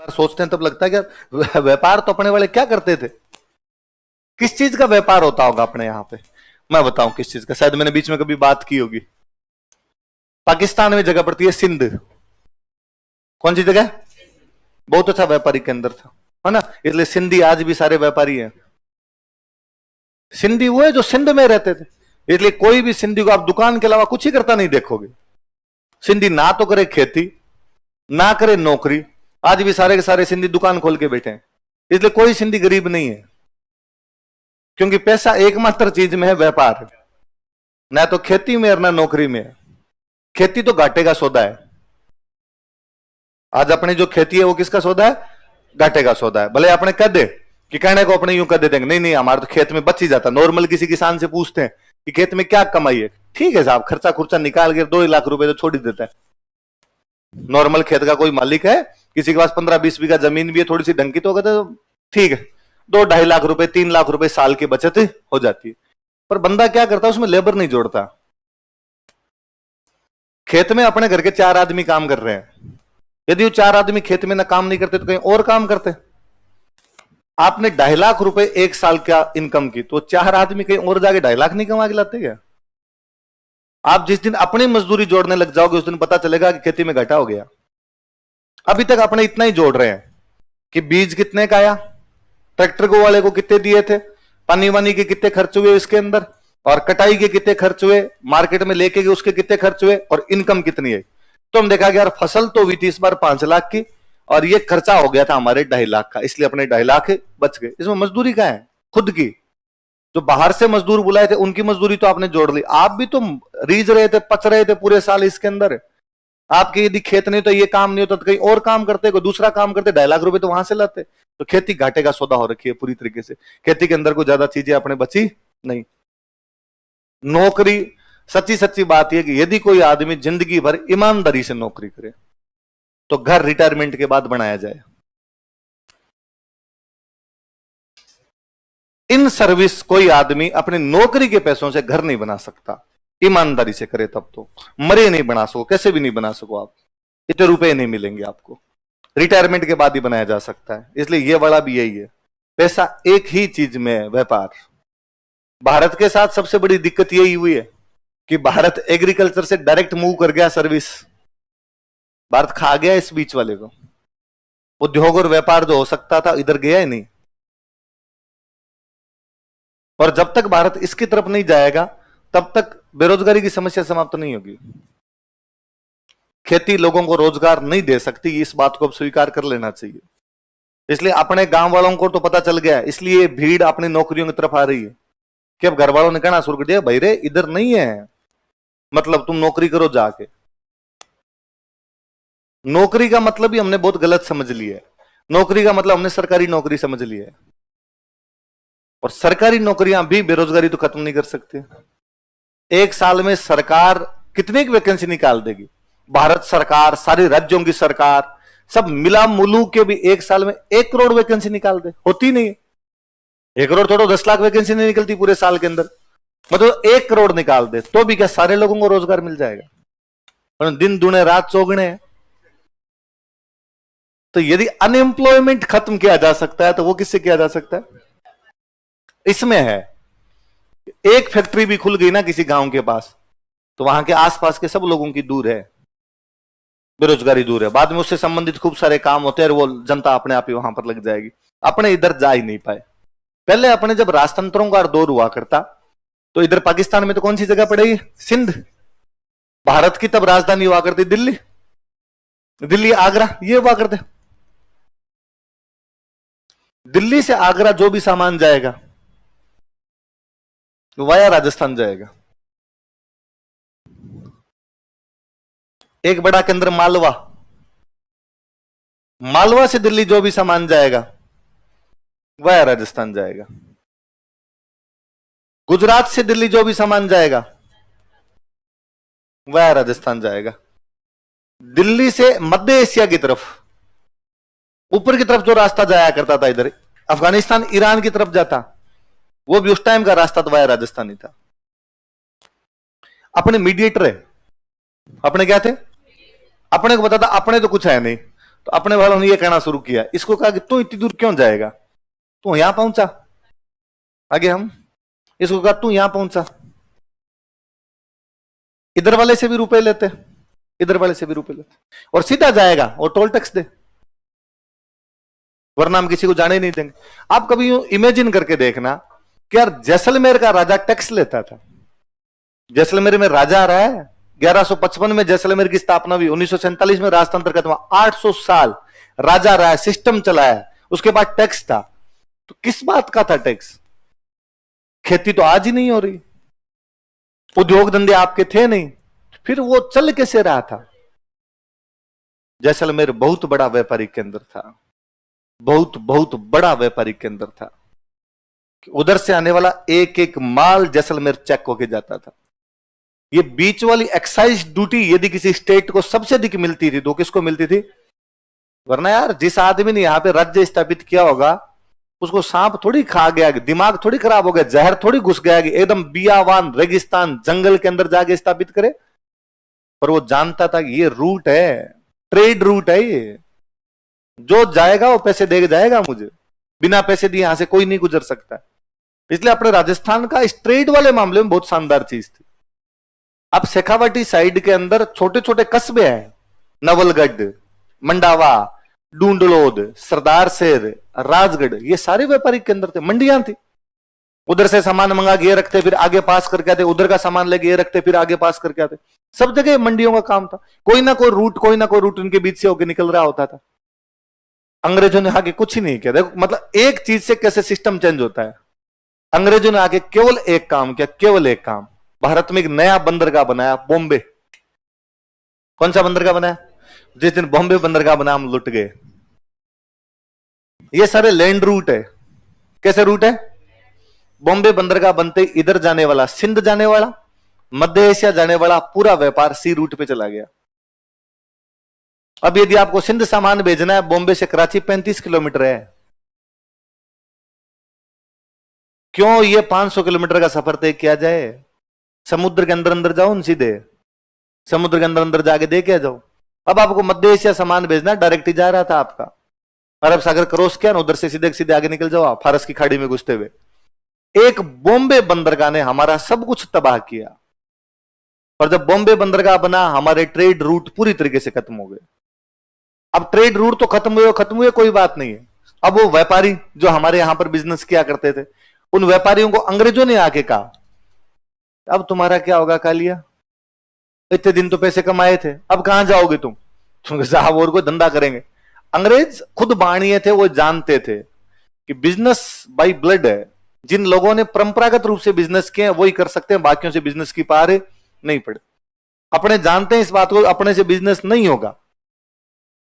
बार सोचते हैं तब लगता है कि व्यापार तो अपने वाले क्या करते थे। किस चीज का व्यापार होता होगा अपने यहां पे, मैं बताऊं किस चीज का, शायद मैंने बीच में कभी बात की होगी। पाकिस्तान में जगह पड़ती है सिंध, कौन सी जगह, बहुत अच्छा व्यापारी केंद्र था, है ना, इसलिए सिंधी आज भी सारे व्यापारी हैं। सिंधी वो है जो सिंध में रहते थे, इसलिए कोई भी सिंधी को आप दुकान के अलावा कुछ ही करता नहीं देखोगे। सिंधी ना तो करे खेती, ना करे नौकरी, आज भी सारे के सारे सिंधी दुकान खोल के बैठे हैं, इसलिए कोई सिंधी गरीब नहीं है, क्योंकि पैसा एकमात्र चीज में है, व्यापार, ना तो खेती में और ना नौकरी में है। खेती तो घाटे का सौदा है, आज अपनी जो खेती है वो किसका सौदा है, घाटे का सौदा है। भले अपने कह दे कि कहने को अपने यूं कह देते हैं, नहीं नहीं हमारे तो खेत में बच ही जाता। नॉर्मल किसी किसान से पूछते हैं कि खेत में क्या कमाई है, ठीक है साहब खर्चा खुर्चा निकाल के 2 लाख रुपए तो छोड़ ही देता है। नॉर्मल खेत का कोई मालिक है, किसी के पास 15-20 बीघा जमीन भी है, थोड़ी सी ढंग की तो ठीक है, 2-2.5 लाख रुपए 3 लाख रुपए साल की बचत हो जाती है। पर बंदा क्या करता है, उसमें लेबर नहीं जोड़ता। खेत में अपने घर के 4 आदमी काम कर रहे हैं, यदि वो 4 आदमी खेत में ना काम नहीं करते तो कहीं और काम करते। आपने 2.5 लाख रुपए एक साल का इनकम की, तो 4 आदमी कहीं और जाके 2.5 लाख नहीं कमा के लाते क्या। आप जिस दिन अपनी मजदूरी जोड़ने लग जाओगे उस दिन पता चलेगा कि खेती में घाटा हो गया। अभी तक अपने इतना ही जोड़ रहे हैं कि बीज कितने का आया, ट्रैक्टर को वाले को कितने दिए थे, पानी वानी के कितने खर्च हुए इसके अंदर, और कटाई के कितने खर्च हुए, मार्केट में लेके गए उसके कितने खर्च हुए, और इनकम कितनी है। तो हम देखा कि यार फसल तो हुई थी इस बार 5 लाख की, और ये खर्चा हो गया था हमारे 2.5 लाख का, इसलिए अपने 2.5 लाख बच गए। इसमें मजदूरी का है खुद की, जो बाहर से मजदूर बुलाए थे उनकी मजदूरी तो आपने जोड़ ली। आप भी तो रीझ रहे थे, पच रहे थे पूरे साल इसके अंदर। आपके यदि खेत नहीं तो ये काम नहीं होता तो कहीं और काम करते, कोई दूसरा काम करते, 2.5 लाख रुपए तो वहां से लाते। तो खेती घाटे का सौदा हो रखी है पूरी तरीके से। खेती के अंदर कोई ज्यादा चीजें अपने बची नहीं। नौकरी, सच्ची सच्ची बात यह कि यदि कोई आदमी जिंदगी भर ईमानदारी से नौकरी करे तो घर रिटायरमेंट के बाद बनाया जाए। इन सर्विस कोई आदमी अपनी नौकरी के पैसों से घर नहीं बना सकता, ईमानदारी से करे तब तो। मरे नहीं बना सको, कैसे भी नहीं बना सको आप, इतने रुपए नहीं मिलेंगे आपको, रिटायरमेंट के बाद ही बनाया जा सकता है। इसलिए ये वाला भी यही है, पैसा एक ही चीज में है, व्यापार। भारत के साथ सबसे बड़ी दिक्कत यही हुई है कि भारत एग्रीकल्चर से डायरेक्ट मूव कर गया सर्विस, भारत खा गया इस बीच वाले को। उद्योग और व्यापार जो हो सकता था इधर गया ही नहीं, और जब तक भारत इसकी तरफ नहीं जाएगा तब तक बेरोजगारी की समस्या समाप्त नहीं होगी। खेती लोगों को रोजगार नहीं दे सकती, इस बात को अब स्वीकार कर लेना चाहिए। इसलिए अपने गांव वालों को तो पता चल गया, इसलिए भीड़ अपनी नौकरियों की तरफ आ रही है कि अब घर वालों ने कहना शुरू कर दिया, भाई रे इधर नहीं है, मतलब तुम नौकरी करो जाके। नौकरी का मतलब ही हमने बहुत गलत समझ लिया है। नौकरी का मतलब हमने सरकारी नौकरी समझ लिया है, और सरकारी नौकरियां भी बेरोजगारी तो खत्म नहीं कर सकती। एक साल में सरकार कितनी वैकेंसी निकाल देगी, भारत सरकार, सारी राज्यों की सरकार सब मिला मुलू के भी एक साल में 1 करोड़ वैकेंसी निकाल दे, होती नहीं है। 1 करोड़ थोड़ा 10 लाख वैकेंसी नहीं निकलती पूरे साल के अंदर, मतलब 1 करोड़ निकाल दे तो भी क्या सारे लोगों को रोजगार मिल जाएगा, और दिन दुने रात चौगुने। तो यदि अनएम्प्लॉयमेंट खत्म किया जा सकता है तो वो किससे किया जा सकता है, इसमें है। एक फैक्ट्री भी खुल गई ना किसी गांव के पास तो वहां के आसपास के सब लोगों की दूर है, बेरोजगारी दूर है, बाद में उससे संबंधित खूब सारे काम होते हैं और वो जनता अपने आप ही वहां पर लग जाएगी। अपने इधर जा ही नहीं पाए। पहले अपने जब राजतंत्रों का दौर हुआ करता तो इधर पाकिस्तान में तो कौन सी जगह पड़ेगी, सिंध। भारत की तब राजधानी हुआ करती दिल्ली, दिल्ली आगरा ये हुआ करते। दिल्ली से आगरा जो भी सामान जाएगा वाया राजस्थान जाएगा। एक बड़ा केंद्र मालवा, मालवा से दिल्ली जो भी सामान जाएगा वाया राजस्थान जाएगा। गुजरात से दिल्ली जो भी सामान जाएगा वाया राजस्थान जाएगा। दिल्ली से मध्य एशिया की तरफ ऊपर की तरफ जो रास्ता जाया करता था, इधर अफगानिस्तान ईरान की तरफ जाता, वो भी उस टाइम का रास्ता तो वाया राजस्थान ही था। अपने मीडिएटर है, अपने क्या थे, अपने को पता था अपने तो कुछ है नहीं, तो अपने वालों ने ये कहना शुरू किया, इसको कहा कि तू इतनी दूर क्यों जाएगा, तू यहां पहुंचा। आगे हम इसको कहा तू यहां पहुंचा, इधर वाले से भी रुपए लेते, इधर वाले से भी रुपए लेते, और सीधा जाएगा और टोल टैक्स दे, वरना हम किसी को जाने ही नहीं देंगे। आप कभी यूं इमेजिन करके देखना कि यार जैसलमेर का राजा टैक्स लेता था, जैसलमेर में राजा आ रहा है, 1155 में जैसलमेर की स्थापना हुई, 1947 में राजतंत्र खत्म हुआ, 800 साल राजा रहा है, सिस्टम चलाया, उसके बाद टैक्स था। तो किस बात का था टैक्स? खेती तो आज ही नहीं हो रही, उद्योग धंधे आपके थे नहीं, फिर वो चल कैसे रहा था? जैसलमेर बहुत बड़ा व्यापारिक केंद्र था, बहुत बहुत बड़ा व्यापारिक केंद्र था। उधर से आने वाला एक एक माल जैसलमेर चेक होके जाता था। ये बीच वाली एक्साइज ड्यूटी यदि किसी स्टेट को सबसे अधिक मिलती थी तो किसको मिलती थी? वरना यार जिस आदमी ने यहां पे राज्य स्थापित किया होगा उसको सांप थोड़ी खा गया, दिमाग थोड़ी खराब हो गया, जहर थोड़ी घुस गया कि एकदम बियावान रेगिस्तान जंगल के अंदर जाके स्थापित करे। पर वो जानता था कि ये रूट है, ट्रेड रूट है, ये जो जाएगा वो पैसे दे जाएगा, मुझे बिना पैसे दिए यहां से कोई नहीं गुजर सकता। इसलिए अपने राजस्थान का इस ट्रेड वाले मामले में बहुत शानदार चीज थी। अब शेखावाटी साइड के अंदर छोटे छोटे कस्बे हैं, नवलगढ़, मंडावा, डूंडलोद, सरदार शेर, राजगढ़, ये सारे व्यापारिक केंद्र थे, मंडियां थी। उधर से सामान मंगा के ये रखते, फिर आगे पास करके आते, उधर का सामान लेके ये रखते, फिर आगे पास करके आते। सब जगह मंडियों का काम था, कोई ना कोई रूट उनके बीच से होकर निकल रहा होता था। अंग्रेजों ने आगे कुछ ही नहीं किया। देखो मतलब एक चीज से कैसे सिस्टम चेंज होता है। अंग्रेजों ने आगे केवल एक काम किया, केवल एक काम, भारत में एक नया बंदरगाह बनाया, बॉम्बे। कौन सा बंदरगाह बनाया? जिस दिन बॉम्बे बंदरगाह बना हम लुट गए। ये सारे लैंड रूट है। कैसे रूट है? बॉम्बे बंदरगाह बनते इधर जाने वाला, सिंध जाने वाला, मध्य एशिया जाने वाला पूरा व्यापार सी रूट पे चला गया। अब यदि आपको सिंध सामान भेजना है, बॉम्बे से कराची 35 किलोमीटर है। क्यों ये 500 किलोमीटर का सफर तय किया जाए? समुद्र के अंदर अंदर जाओ, सीधे समुद्र के अंदर अंदर जाके दे के जाओ। अब आपको मध्य एशिया सामान भेजना, डायरेक्ट ही जा रहा था आपका, अरब सागर क्रॉस किया ना, उधर से सीधे सीधे आगे निकल जाओ आप, फारस की खाड़ी में घुसते हुए। एक बॉम्बे बंदरगाह ने हमारा सब कुछ तबाह किया। और जब बॉम्बे बंदरगाह बना, हमारे ट्रेड रूट पूरी तरीके से खत्म हो गए। अब ट्रेड रूट तो खत्म हुए, कोई बात नहीं है। अब वो व्यापारी जो हमारे यहां पर बिजनेस किया करते थे, उन व्यापारियों को अंग्रेजों ने आके कहा, अब तुम्हारा क्या होगा कालिया, इतने दिन तो पैसे कमाए थे, अब कहां जाओगे तुम? साहब और कोई धंधा करेंगे। अंग्रेज खुद बाणीय थे, वो जानते थे कि बिजनेस बाय ब्लड है। जिन लोगों ने परंपरागत रूप से बिजनेस किए वही कर सकते हैं, बाकियों से बिजनेस की पार नहीं पड़े। अपने जानते हैं इस बात को, अपने से बिजनेस नहीं होगा।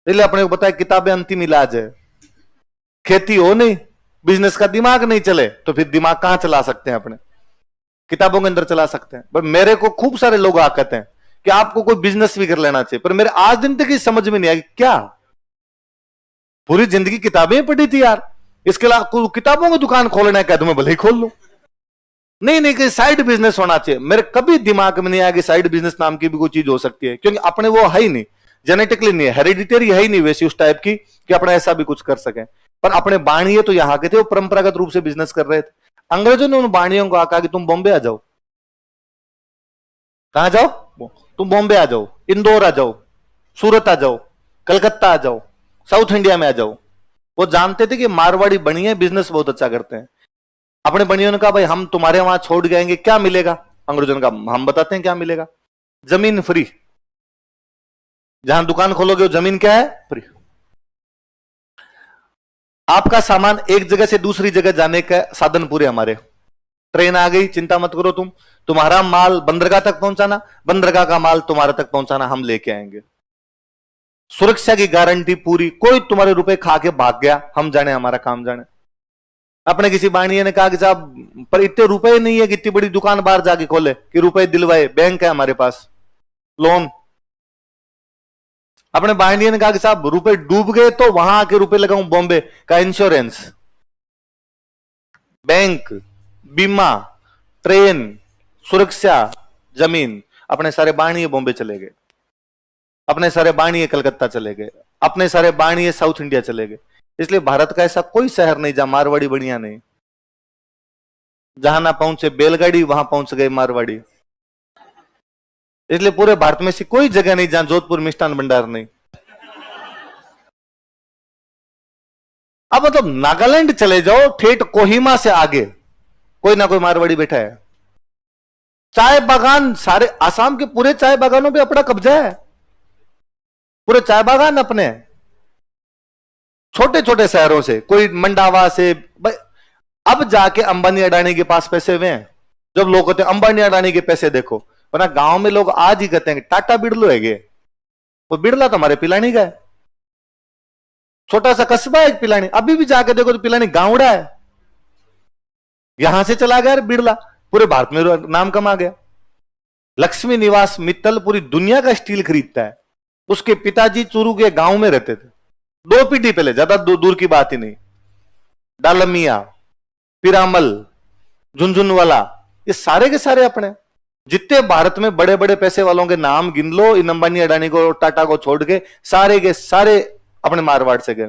इसलिए अपने को बताया किताबें अंतिम इलाज है। खेती हो नहीं, बिजनेस का दिमाग नहीं चले, तो फिर दिमाग कहां चला सकते हैं? अपने किताबों के अंदर चला सकते हैं। पर मेरे को खूब सारे लोग आते हैं कि आपको कोई बिजनेस भी कर लेना चाहिए, पर मेरे आज दिन तक समझ में नहीं आई क्या पूरी जिंदगी किताबें पढ़ी थी यार, इसके अलावा किताबों की दुकान खोलना है क्या? तुम्हें भले ही खोल लो। नहीं कि साइड बिजनेस होना चाहिए। मेरे कभी दिमाग में नहीं आया कि साइड बिजनेस नाम की भी कोई चीज हो सकती है, क्योंकि अपने वो है ही नहीं, जेनेटिकली नहीं है, हेरिडिटरी है ही नहीं वैसी उस टाइप की कि अपने ऐसा भी कुछ कर सके। पर अपने बाणिये तो यहां के थे, वो परंपरागत रूप से बिजनेस कर रहे थे। अंग्रेजों ने उन बाणियों को कहा कि तुम बॉम्बे आ जाओ। कहां जाओ? तुम बॉम्बे आ जाओ, इंदौर आ जाओ, सूरत आ जाओ, कलकत्ता आ जाओ, साउथ इंडिया में आ जाओ। वो जानते थे कि मारवाड़ी बनिए बिजनेस बहुत अच्छा करते हैं। अपने बनियों ने कहा भाई हम तुम्हारे वहां छोड़ जाएंगे, क्या मिलेगा? अंग्रेजों ने कहा हम बताते हैं क्या मिलेगा, जमीन फ्री। जहां दुकान खोलोगे वो जमीन क्या है? फ्री। आपका सामान एक जगह से दूसरी जगह जाने का साधन पूरे हमारे। ट्रेन आ गई, चिंता मत करो तुम, तुम्हारा माल बंदरगाह तक पहुंचाना, बंदरगाह का माल तुम्हारे तक पहुंचाना, हम लेके आएंगे। सुरक्षा की गारंटी पूरी, कोई तुम्हारे रुपए खा के भाग गया, हम जाने हमारा काम जाने। अपने किसी बाणिये ने कहा कि साहब पर इतने रुपए नहीं है कि इतनी बड़ी दुकान बाहर जाके खोले कि रुपए दिलवाए, बैंक है हमारे पास, लोन। अपने बाणिये ने कहा कि साहब रुपए डूब गए तो वहां आके रुपए लगाऊं, बॉम्बे का इंश्योरेंस, बैंक, बीमा, ट्रेन, सुरक्षा, जमीन। अपने सारे बाणिये बॉम्बे चले गए, अपने सारे बाणिये कलकत्ता चले गए। अपने सारे बाणिये साउथ इंडिया चले गए। इसलिए भारत का ऐसा कोई शहर नहीं जहां मारवाड़ी बढ़िया नहीं। जहां ना पहुंचे बैलगाड़ी वहां पहुंच गए मारवाड़ी। इसलिए पूरे भारत में से कोई जगह नहीं जहां जोधपुर मिष्ठान भंडार नहीं। अब मतलब नागालैंड चले जाओ, ठेठ कोहिमा से आगे कोई ना कोई मारवाड़ी बैठा है। चाय बागान, सारे आसाम के पूरे चाय बागानों पे अपना कब्जा है। पूरे चाय बागान अपने, छोटे छोटे शहरों से, कोई मंडावा से। अब जाके अंबानी अडानी के पास पैसे हुए हैं। जब लोग कहते हैं अंबानी अडानी के पैसे देखो, वरना गांव में लोग आज ही कहते हैं टाटा बिड़लो है। वो बिड़ला तो हमारे पिलानी का है, छोटा सा कस्बा है पिलानी। अभी भी जाके देखो तो पिलानी गांवड़ा है। यहां से चला गया बिड़ला, पूरे भारत में नाम कमा गया। लक्ष्मी निवास मित्तल पूरी दुनिया का स्टील खरीदता है। उसके पिताजी चूरू के गांव में रहते थे, 2 पीढ़ी पहले, ज्यादा दूर की बात ही नहीं। डालमिया, पिरामल, झुंझुनवाला, ये सारे के सारे अपने। जितने भारत में बड़े बड़े पैसे वालों के नाम गिन लो, इन अंबानी अडानी को टाटा को छोड़ के सारे अपने मारवाड़ से गए।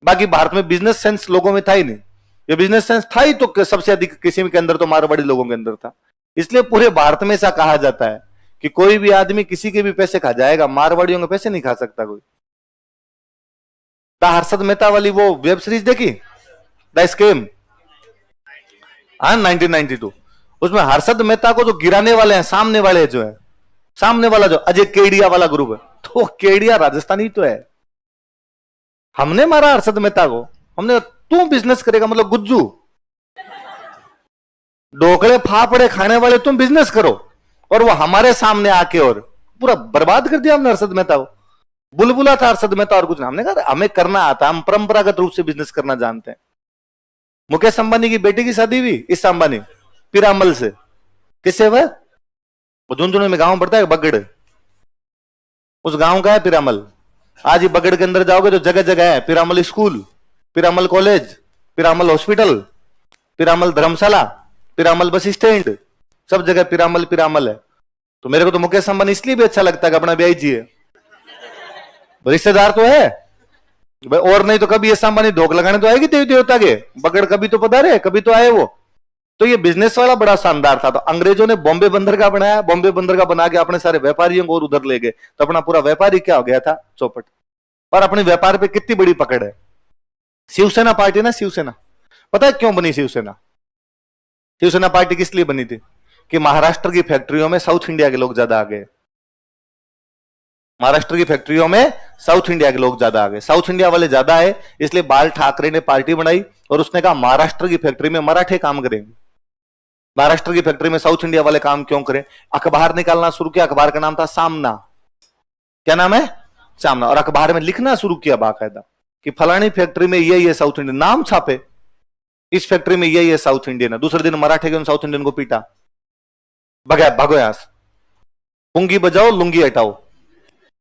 बाकी भारत में बिजनेस सेंस लोगों में था ही नहीं। ये बिजनेस सेंस था ही तो सबसे अधिक किसी के अंदर तो मारवाड़ी लोगों के अंदर था। इसलिए पूरे भारत में ऐसा कहा जाता है कि कोई भी आदमी किसी के भी पैसे खा जाएगा, मारवाड़ियों के पैसे नहीं खा सकता कोई। हर्षद मेहता वाली वो वेब सीरीज देखी, द स्कैम, 1992, उसमें हर्षद मेहता को जो गिराने वाले हैं, सामने वाले जो है, सामने वाला जो अजय केडिया वाला ग्रुप है, तो केडिया राजस्थानी तो है। हमने मारा हर्षद मेहता को, हमने, तू बिजनेस करेगा मतलब गुज्जू, ढोकले फाफड़े खाने वाले तुम बिजनेस करो, और वो हमारे सामने आके और पूरा बर्बाद कर दिया हमने हर्षद मेहता को। बुलबुला था हर्षद मेहता और कुछ नहीं। हमने कहा हमें करना आता, हम परंपरागत रूप से बिजनेस करना जानते हैं। मुकेश अंबानी की बेटी की शादी हुई इस अंबानी पिरामल से। किससे? वह झुंझुनू में गांव पड़ता है बगड़, उस गांव का है पिरामल। आज ही बगड़ के अंदर जाओगे तो जगह जगह है Piramal school, Piramal college, Piramal hospital, Piramal धर्मशाला, पिरामल बस स्टैंड, सब जगह पिरामल पिरामल है। तो मेरे को तो मुकेश अंबानी इसलिए भी अच्छा लगता है कि अपना ब्याई जी है, रिश्तेदार तो है भाई। और नहीं तो कभी ये अंबानी धोख लगाने तो आएगी देवी देवता के, बगड़ कभी तो पधारे, कभी तो आए वो। तो ये बिजनेस वाला बड़ा शानदार था। तो अंग्रेजों ने बॉम्बे बंदर का बनाया, बॉम्बे बंदर का बना के अपने सारे व्यापारियों को और उधर ले गए। तो अपना पूरा व्यापारी क्या हो गया था? चौपट। और अपने व्यापार पे कितनी बड़ी पकड़ है। शिवसेना पार्टी ना, शिवसेना, पता है क्यों बनी शिवसेना? शिवसेना पार्टी किस लिए बनी थी कि महाराष्ट्र की फैक्ट्रियों में साउथ इंडिया के लोग ज्यादा आ गए। महाराष्ट्र की फैक्ट्रियों में साउथ इंडिया के लोग ज्यादा आ गए, साउथ इंडिया वाले ज्यादा है। इसलिए बाल ठाकरे ने पार्टी बनाई और उसने कहा महाराष्ट्र की फैक्ट्री में मराठे काम करेंगे, महाराष्ट्र की फैक्ट्री में साउथ इंडिया वाले काम क्यों करें। अखबार निकालना शुरू किया, अखबार का नाम था सामना। क्या नाम है? सामना। और अखबार में लिखना शुरू किया बाकायदा कि फलानी फैक्ट्री में ये साउथ इंडियन, नाम छापे, इस फैक्ट्री में ये साउथ इंडियन है। दूसरे दिन मराठे के साउथ इंडियन को पीटा, भागो यहां से, पुंगी बजाओ लुंगी हटाओ।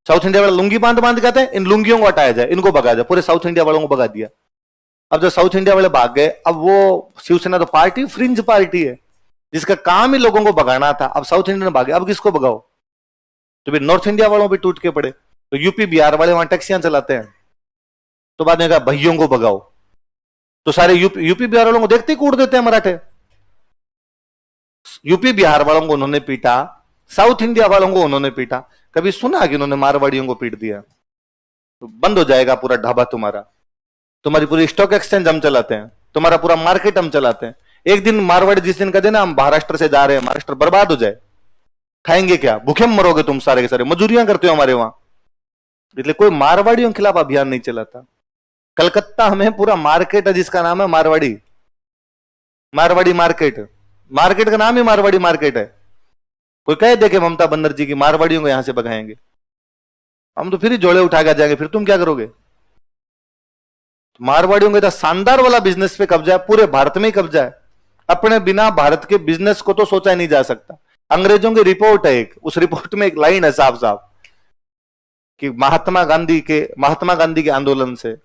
साउथ इंडिया वाले लुंगी बांध बांध कहते हैं, इन लुंगियों को हटाया जाए, इनको भगा जाए। पूरे साउथ इंडिया वालों को भगा दिया। अब जब साउथ इंडिया वाले भाग गए, अब वो शिवसेना तो पार्टी फ्रिंज पार्टी है जिसका काम ही लोगों को भगाना था। अब साउथ इंडियन भागे, अब किसको भगाओ? तो फिर नॉर्थ इंडिया वालों पे टूट के पड़े। तो यूपी बिहार वाले वहां टैक्सियां चलाते हैं, तो बाद में कहा भैयों को भगाओ। तो सारे यूपी बिहार वालों को देखते ही कूट देते हैं मराठे। यूपी बिहार वालों को उन्होंने पीटा, साउथ इंडिया वालों को उन्होंने पीटा। कभी सुना कि उन्होंने मारवाड़ियों को पीट दिया? तो बंद हो जाएगा पूरा ढाबा तुम्हारा, तुम्हारी पूरी स्टॉक एक्सचेंज हम चलाते हैं, तुम्हारा पूरा मार्केट हम चलाते हैं। एक दिन मारवाड़ी जिस दिन का देना हम महाराष्ट्र से जा रहे हैं, महाराष्ट्र बर्बाद हो जाए, खाएंगे क्या? भूखे मरोगे तुम सारे के सारे, मजूरियां करते हो हमारे वहां। इसलिए कोई मारवाड़ियों के खिलाफ अभियान नहीं चलाता। कलकत्ता में पूरा मार्केट है जिसका नाम है मारवाड़ी, मारवाड़ी मार्केट। मार्केट का नाम ही मारवाड़ी मार्केट है। कोई कहे देखे ममता बनर्जी की मारवाड़ियों को यहां से भगाएंगे, हम तो फिर ही जोड़े उठा के जाएंगे, फिर तुम क्या करोगे? मारवाड़ियों का शानदार वाला बिजनेस पे कब्जा है, पूरे भारत में ही कब्जा है। अपने बिना भारत के बिजनेस को तो सोचा ही नहीं जा सकता। अंग्रेजों की रिपोर्ट है एक, उस रिपोर्ट में एक लाइन है साफ साफ कि महात्मा गांधी के आंदोलन से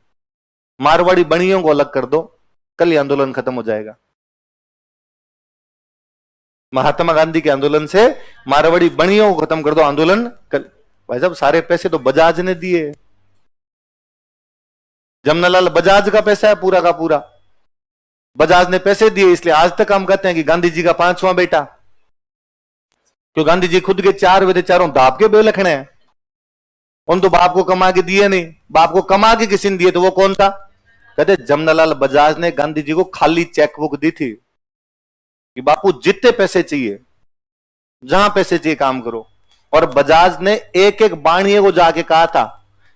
मारवाड़ी बणियों को अलग कर दो, कल ये आंदोलन खत्म हो जाएगा। महात्मा गांधी के आंदोलन से मारवाड़ी बणियों को खत्म कर दो, आंदोलन कल। भाई साहब सारे पैसे तो बजाज ने दिए, जमनालाल बजाज का पैसा है पूरा का पूरा। बजाज ने पैसे दिए इसलिए आज तक हम कहते हैं कि गांधी जी का 5वां बेटा। क्यों? गांधी जी खुद के 4 बेटे, चारों बाप के बेलखने हैं। उन तो बाप को कमा के दिए नहीं, बाप को कमा के किसी ने दिए तो वो कौन था? कहते जमनालाल बजाज ने गांधी जी को खाली चेकबुक दी थी कि बापू जितने पैसे चाहिए, जहां पैसे चाहिए काम करो। और बजाज ने एक एक बाणिये को जाके कहा था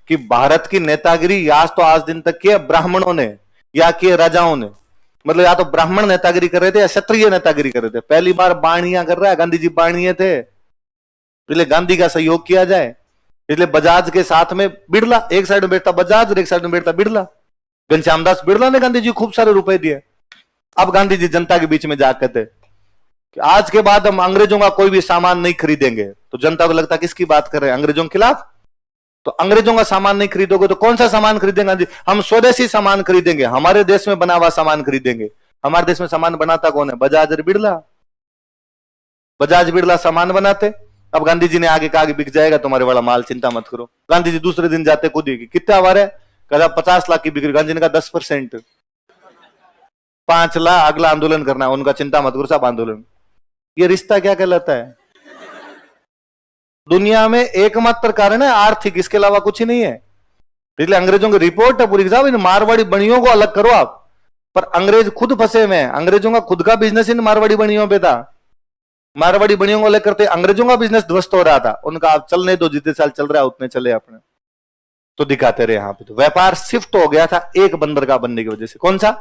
कि भारत की नेतागिरी आज तो आज दिन तक की ब्राह्मणों ने या कि राजाओं ने, मतलब या तो ब्राह्मण नेतागिरी कर रहे थे या क्षत्रिय नेतागिरी कर रहे थे। पहली बार बाणिया कर रहा है, गांधी जी बाणिये थे, इसलिए गांधी का सहयोग किया जाए। इसलिए बजाज के साथ में बिड़ला, एक साइड में बैठता बजाज और एक साइड में बैठता बिड़ला। घनश्याम दास बिड़ला ने गांधी जी खूब सारे रुपए दिए। अब गांधी जी जनता के बीच में जाकर कहते कि आज के बाद हम अंग्रेजों का कोई भी सामान नहीं खरीदेंगे। तो जनता को लगता किसकी बात कर रहे हैं? अंग्रेजों के खिलाफ। तो अंग्रेजों का सामान नहीं खरीदोगे तो कौन सा सामान खरीदेंगे? हम स्वदेशी सामान खरीदेंगे, हमारे देश में बना हुआ सामान खरीदेंगे। हमारे देश में सामान बनाता कौन है? बजाज और बिड़ला। बजाज बिड़ला सामान बनाते। अब गांधी जी ने आगे कहा कि बिक जाएगा तुम्हारे वाला माल, चिंता मत करो। गांधी जी दूसरे दिन जाते खुद ही, कितना आवार है? कहा 50 लाख की बिक्री। गांधी ने कहा 10%, 5 लाख अगला आंदोलन करना है। उनका चिंता मत करो, सब आंदोलन। ये रिश्ता क्या कहलाता है? दुनिया में एकमात्र कारण है आर्थिक, इसके अलावा कुछ ही नहीं है। इसलिए अंग्रेजों की रिपोर्ट है पूरी, साहब इन मारवाड़ी बनियों को अलग करो आप। पर अंग्रेज खुद फंसे हुए हैं। अंग्रेजों का खुद का बिजनेस इन मारवाड़ी बनियों पे था। मारवाड़ी बनियों को लेकर करते अंग्रेजों का बिजनेस ध्वस्त हो रहा था। उनका आप चलने दो, जितने साल चल रहा है उतने चले अपने। तो दिखाते रहे। यहां पे तो व्यापार शिफ्ट हो गया था एक बंदर का बनने की वजह से। कौन सा?